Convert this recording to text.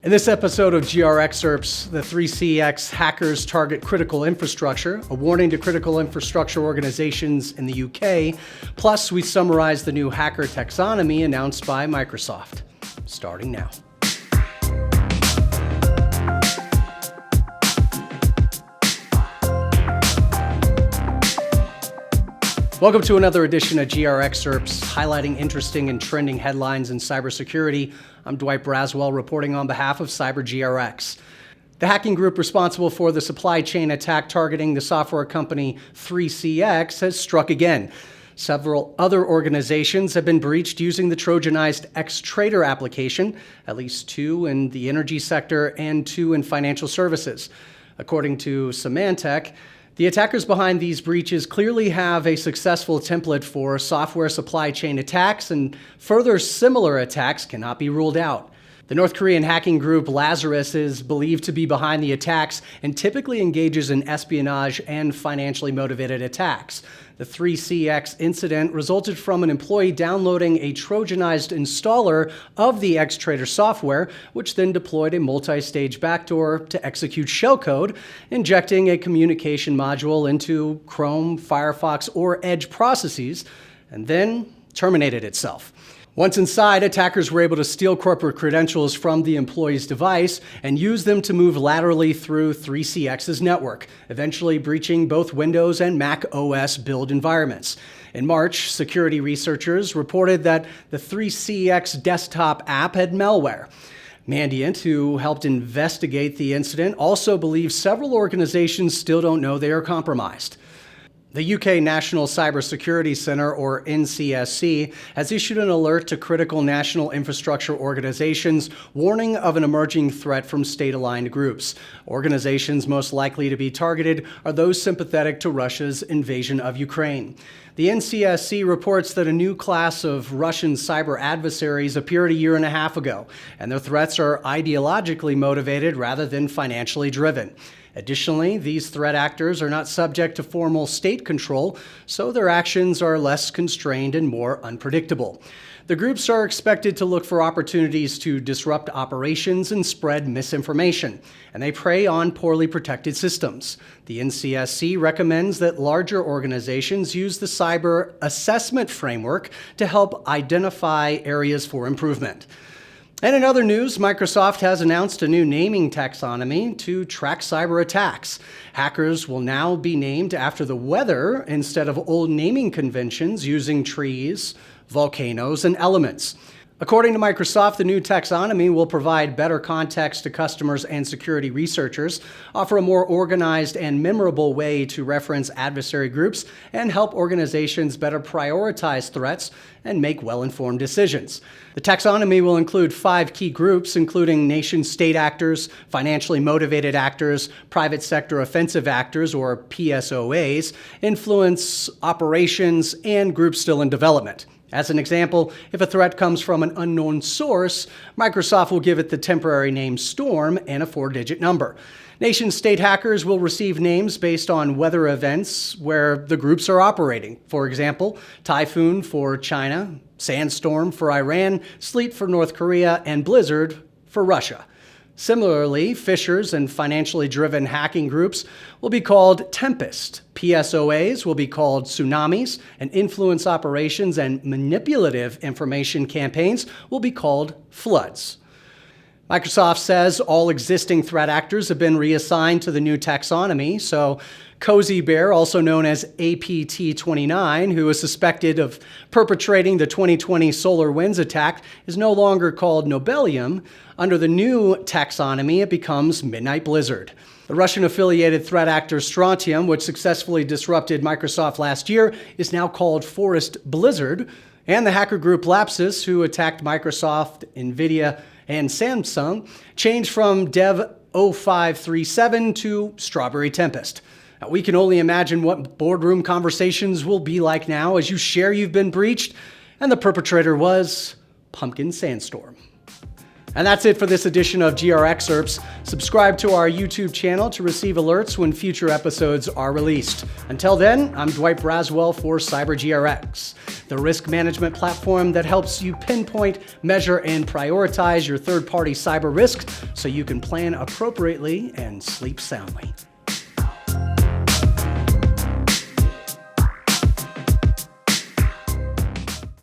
In this episode of GRXcerpts, the 3CX hackers target critical infrastructure, a warning to critical infrastructure organizations in the UK, plus we summarize the new hacker taxonomy announced by Microsoft. Starting now. Welcome to another edition of GRXcerpts, highlighting interesting and trending headlines in cybersecurity. I'm Dwight Braswell, reporting on behalf of CyberGRX. The hacking group responsible for the supply chain attack targeting the software company 3CX has struck again. Several other organizations have been breached using the trojanized X-Trader application, at least 2 in the energy sector and 2 in financial services. According to Symantec, the attackers behind these breaches clearly have a successful template for software supply chain attacks, and further similar attacks cannot be ruled out. The North Korean hacking group Lazarus is believed to be behind the attacks and typically engages in espionage and financially motivated attacks. The 3CX incident resulted from an employee downloading a trojanized installer of the X-Trader software, which then deployed a multi-stage backdoor to execute shellcode, injecting a communication module into Chrome, Firefox, or Edge processes, and then terminated itself. Once inside, attackers were able to steal corporate credentials from the employee's device and use them to move laterally through 3CX's network, eventually breaching both Windows and Mac OS build environments. In March, security researchers reported that the 3CX desktop app had malware. Mandiant, who helped investigate the incident, also believes several organizations still don't know they are compromised. The UK National Cybersecurity Centre, or NCSC, has issued an alert to critical national infrastructure organizations, warning of an emerging threat from state-aligned groups. Organizations most likely to be targeted are those sympathetic to Russia's invasion of Ukraine. The NCSC reports that a new class of Russian cyber adversaries appeared a year and a half ago, and their threats are ideologically motivated rather than financially driven. Additionally, these threat actors are not subject to formal state control, so their actions are less constrained and more unpredictable. The groups are expected to look for opportunities to disrupt operations and spread misinformation, and they prey on poorly protected systems. The NCSC recommends that larger organizations use the cyber assessment framework to help identify areas for improvement. And in other news, Microsoft has announced a new naming taxonomy to track cyber attacks. Hackers will now be named after the weather instead of old naming conventions using trees, volcanoes, and elements. According to Microsoft, the new taxonomy will provide better context to customers and security researchers, offer a more organized and memorable way to reference adversary groups, and help organizations better prioritize threats and make well-informed decisions. The taxonomy will include 5 key groups, including nation-state actors, financially motivated actors, private sector offensive actors, or PSOAs, influence operations, and groups still in development. As an example, if a threat comes from an unknown source, Microsoft will give it the temporary name Storm and a 4-digit number. Nation-state hackers will receive names based on weather events where the groups are operating. For example, Typhoon for China, Sandstorm for Iran, Sleet for North Korea, and Blizzard for Russia. Similarly, phishers and financially driven hacking groups will be called Tempest. PSOAs will be called Tsunamis, and influence operations and manipulative information campaigns will be called Floods. Microsoft says all existing threat actors have been reassigned to the new taxonomy, so Cozy Bear, also known as APT-29, who is suspected of perpetrating the 2020 SolarWinds attack, is no longer called Nobelium. Under the new taxonomy, it becomes Midnight Blizzard. The Russian-affiliated threat actor Strontium, which successfully disrupted Microsoft last year, is now called Forest Blizzard. And the hacker group Lapsus, who attacked Microsoft, NVIDIA, and Samsung, changed from Dev 0537 to Strawberry Tempest. Now, we can only imagine what boardroom conversations will be like now as you share you've been breached, and the perpetrator was Pumpkin Sandstorm. And that's it for this edition of GRXcerpts. Subscribe to our YouTube channel to receive alerts when future episodes are released. Until then, I'm Dwight Braswell for CyberGRX, the risk management platform that helps you pinpoint, measure, and prioritize your third-party cyber risks so you can plan appropriately and sleep soundly.